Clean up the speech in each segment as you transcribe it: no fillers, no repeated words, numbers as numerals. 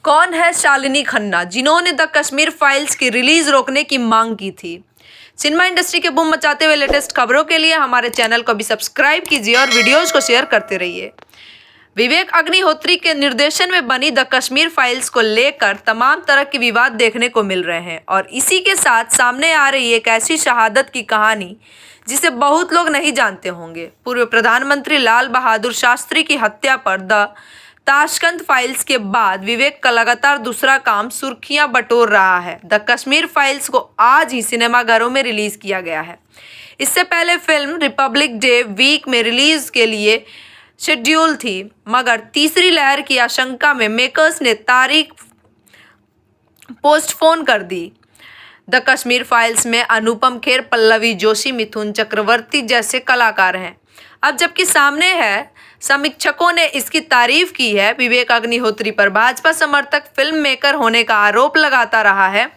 कौन है शालिनी खन्ना, जिन्होंने द कश्मीर फाइल्स की रिलीज रोकने की मांग की थी। सिनेमा इंडस्ट्री के बूम मचाते हुए लेटेस्ट खबरों के लिए हमारे चैनल को भी सब्सक्राइब कीजिए और वीडियोज को शेयर करते रहिए। विवेक अग्निहोत्री के निर्देशन में बनी द कश्मीर फाइल्स को लेकर तमाम तरह के विवाद देखने को मिल रहे हैं और इसी के साथ सामने आ रही एक ऐसी शहादत की कहानी जिसे बहुत लोग नहीं जानते होंगे। पूर्व प्रधानमंत्री लाल बहादुर शास्त्री की हत्या पर द ताशकंद फाइल्स के बाद विवेक का लगातार दूसरा काम सुर्खियां बटोर रहा है। द कश्मीर फाइल्स को आज ही सिनेमाघरों में रिलीज किया गया है। इससे पहले फिल्म रिपब्लिक डे वीक में रिलीज के लिए शेड्यूल थी, मगर तीसरी लहर की आशंका में मेकर्स ने तारीख पोस्टपोन कर दी। द कश्मीर फाइल्स में अनुपम खेर, पल्लवी जोशी, मिथुन चक्रवर्ती जैसे कलाकार हैं। अब जबकि सामने है, समीक्षकों ने इसकी तारीफ की है। विवेक अग्निहोत्री पर भाजपा समर्थक फिल्म मेकर होने का आरोप लगाता रहा है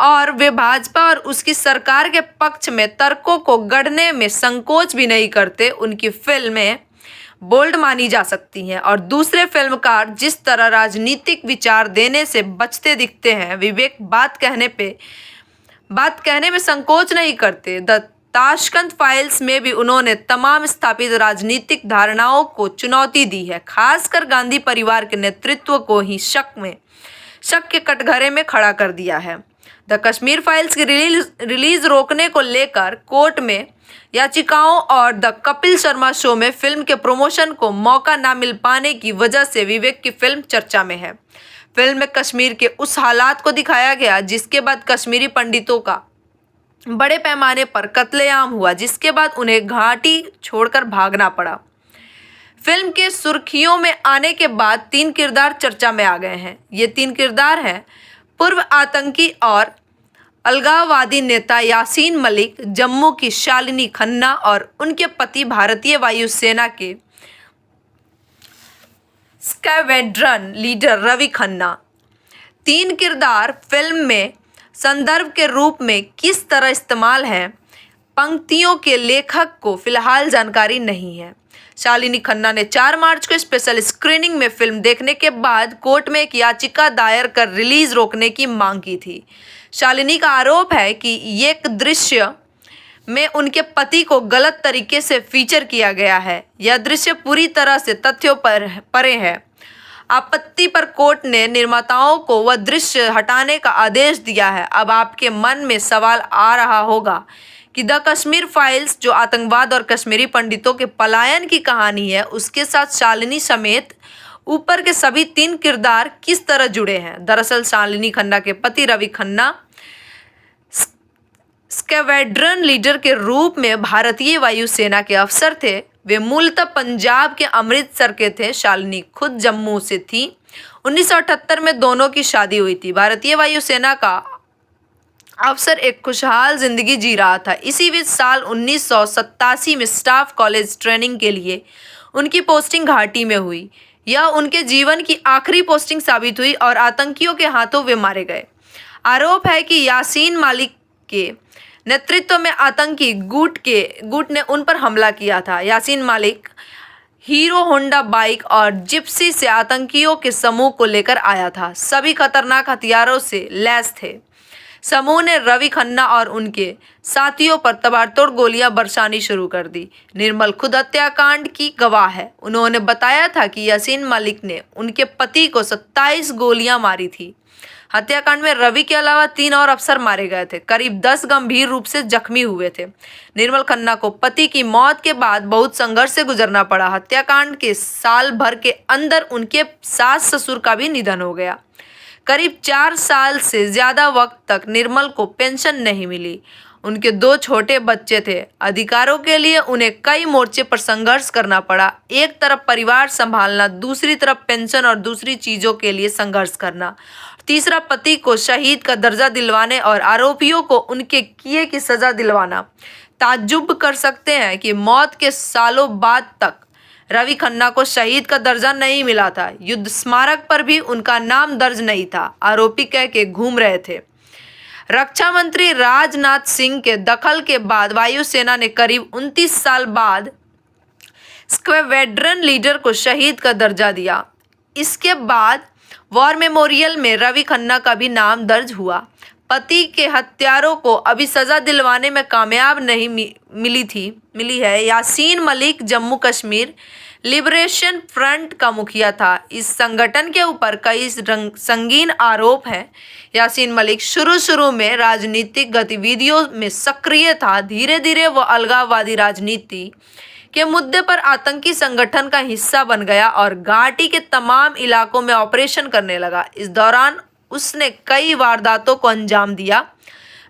और वे भाजपा और उसकी सरकार के पक्ष में तर्कों को गढ़ने में संकोच भी नहीं करते। उनकी फिल्में बोल्ड मानी जा सकती हैं और दूसरे फिल्मकार जिस तरह राजनीतिक विचार देने से बचते दिखते हैं, विवेक बात कहने में संकोच नहीं करते। द ताशकंद फाइल्स में भी उन्होंने तमाम स्थापित राजनीतिक धारणाओं को चुनौती दी है, खासकर गांधी परिवार के नेतृत्व को ही शक के कटघरे में खड़ा कर दिया है। द कश्मीर फाइल्स की रिलीज रोकने को लेकर कोर्ट में याचिकाओं और द कपिल शर्मा शो में फिल्म के प्रमोशन को मौका ना मिल पाने की वजह से विवेक की फिल्म चर्चा में है। फिल्म में कश्मीर के उस हालात को दिखाया गया जिसके बाद कश्मीरी पंडितों का बड़े पैमाने पर कत्लेआम हुआ, जिसके बाद उन्हें घाटी छोड़कर भागना पड़ा। फिल्म के सुर्खियों में आने के बाद 3 किरदार चर्चा में आ गए हैं। ये 3 किरदार हैं पूर्व आतंकी और अलगाववादी नेता यासीन मलिक, जम्मू की शालिनी खन्ना और उनके पति भारतीय वायुसेना के स्क्वैड्रन लीडर रवि खन्ना। 3 किरदार फिल्म में संदर्भ के रूप में किस तरह इस्तेमाल हैं, पंक्तियों के लेखक को फिलहाल जानकारी नहीं है। शालिनी खन्ना ने 4 मार्च को स्पेशल स्क्रीनिंग में फिल्म देखने के बाद कोर्ट में एक याचिका दायर कर रिलीज रोकने की मांग की थी। शालिनी का आरोप है कि एक दृश्य में उनके पति को गलत तरीके से फीचर किया गया है। यह दृश्य पूरी तरह से तथ्यों पर परे है। आपत्ति पर कोर्ट ने निर्माताओं को वह दृश्य हटाने का आदेश दिया है। अब आपके मन में सवाल आ रहा होगा कि द कश्मीर फाइल्स, जो आतंकवाद और कश्मीरी पंडितों के पलायन की कहानी है, उसके साथ शालिनी समेत ऊपर के सभी 3 किरदार किस तरह जुड़े हैं। दरअसल शालिनी खन्ना के पति रवि खन्ना स्क्वैड्रन लीडर के रूप में भारतीय वायुसेना के अफसर थे। वे मूलतः पंजाब के अमृतसर के थे। शालिनी खुद जम्मू से थी। 1978 में दोनों की शादी हुई थी। भारतीय वायुसेना का अफसर एक खुशहाल जिंदगी जी रहा था। इसी बीच साल 1987 में स्टाफ कॉलेज ट्रेनिंग के लिए उनकी पोस्टिंग घाटी में हुई। यह उनके जीवन की आखिरी पोस्टिंग साबित हुई और आतंकियों के हाथों वे मारे गए। आरोप है कि यासीन मलिक के नेतृत्व में आतंकी गुट ने उन पर हमला किया था। Yasin Malik hero Honda bike और जिप्सी से आतंकियों के समूह को लेकर आया था। सभी खतरनाक हथियारों से लैस थे। समूह ने रवि खन्ना और उनके साथियों पर ताबड़तोड़ गोलियां बरसानी शुरू कर दी। निर्मल खुद हत्याकांड की गवाह है। उन्होंने बताया था कि यासीन मलिक ने उनके पति को 27 गोलियां मारी थी। हत्याकांड में रवि के अलावा 3 और अफसर मारे गए थे। करीब 10 गंभीर रूप से जख्मी हुए थे। निर्मल खन्ना को पति की मौत के बाद बहुत संघर्ष से गुजरना पड़ा। हत्याकांड के साल भर के अंदर उनके सास ससुर का भी निधन हो गया। करीब 4 साल से ज्यादा वक्त तक निर्मल को पेंशन नहीं मिली। उनके 2 छोटे बच्चे थे। अधिकारों के लिए उन्हें कई मोर्चे पर संघर्ष करना पड़ा। एक तरफ परिवार संभालना, दूसरी तरफ पेंशन और दूसरी चीजों के लिए संघर्ष करना, तीसरा पति को शहीद का दर्जा दिलवाने और आरोपियों को उनके किए की सजा दिलवाना। ताज्जुब कर सकते हैं कि मौत के सालों बाद तक रवि खन्ना को शहीद का दर्जा नहीं मिला था। युद्ध स्मारक पर भी उनका नाम दर्ज नहीं था। आरोपी कह के घूम रहे थे। रक्षा मंत्री राजनाथ सिंह के दखल के बाद वायुसेना ने करीब 29 साल बाद स्क्वैड्रन लीडर को शहीद का दर्जा दिया। इसके बाद वॉर मेमोरियल में रवि खन्ना का भी नाम दर्ज हुआ। पति के हत्यारों को अभी सजा दिलवाने में कामयाब नहीं मिली है। यासीन मलिक जम्मू कश्मीर लिबरेशन फ्रंट का मुखिया था। इस संगठन के ऊपर कई संगीन आरोप हैं। यासीन मलिक शुरू में राजनीतिक गतिविधियों में सक्रिय था। धीरे धीरे वह अलगाववादी राजनीति के मुद्दे पर आतंकी संगठन का हिस्सा बन गया और घाटी के तमाम इलाकों में ऑपरेशन करने लगा। इस दौरान उसने कई वारदातों को अंजाम दिया।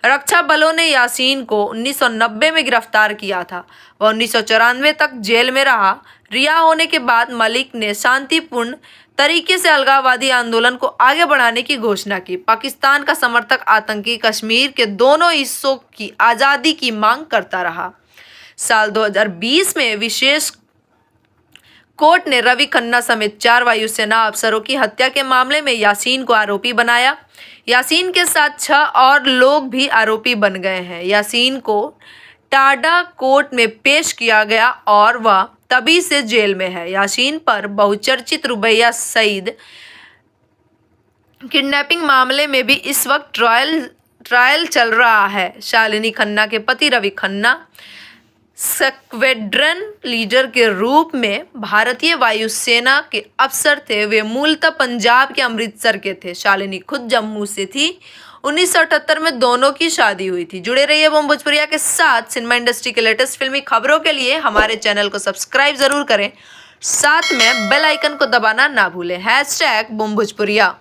रक्षा बलों ने यासीन को 1990 में गिरफ्तार किया था। वह 1994 तक जेल में रहा। रिहा होने के बाद मलिक ने शांतिपूर्ण तरीके से अलगाववादी आंदोलन को आगे बढ़ाने की घोषणा की। पाकिस्तान का समर्थक आतंकी कश्मीर के दोनों हिस्सों की आज़ादी की मांग करता रहा। साल 2020 में विशेष कोर्ट ने रवि खन्ना समेत 4 वायुसेना अफसरों की हत्या के मामले में यासीन को आरोपी बनाया। यासीन के साथ 6 और लोग भी आरोपी बन गए हैं। यासीन को टाडा कोर्ट में पेश किया गया और वह तभी से जेल में है। यासीन पर बहुचर्चित रुबैया सईद किडनैपिंग मामले में भी इस वक्त ट्रायल चल रहा है। शालिनी खन्ना के पति रवि खन्ना स्क्वैड्रन लीडर के रूप में भारतीय वायुसेना के अफसर थे। वे मूलतः पंजाब के अमृतसर के थे। शालिनी खुद जम्मू से थी। 1978 में दोनों की शादी हुई थी। जुड़े रहिए बूम भोजपुरिया के साथ। सिनेमा इंडस्ट्री के लेटेस्ट फिल्मी खबरों के लिए हमारे चैनल को सब्सक्राइब जरूर करें। साथ में बेल आइकन को दबाना ना भूलें। #बूम भोजपुरिया।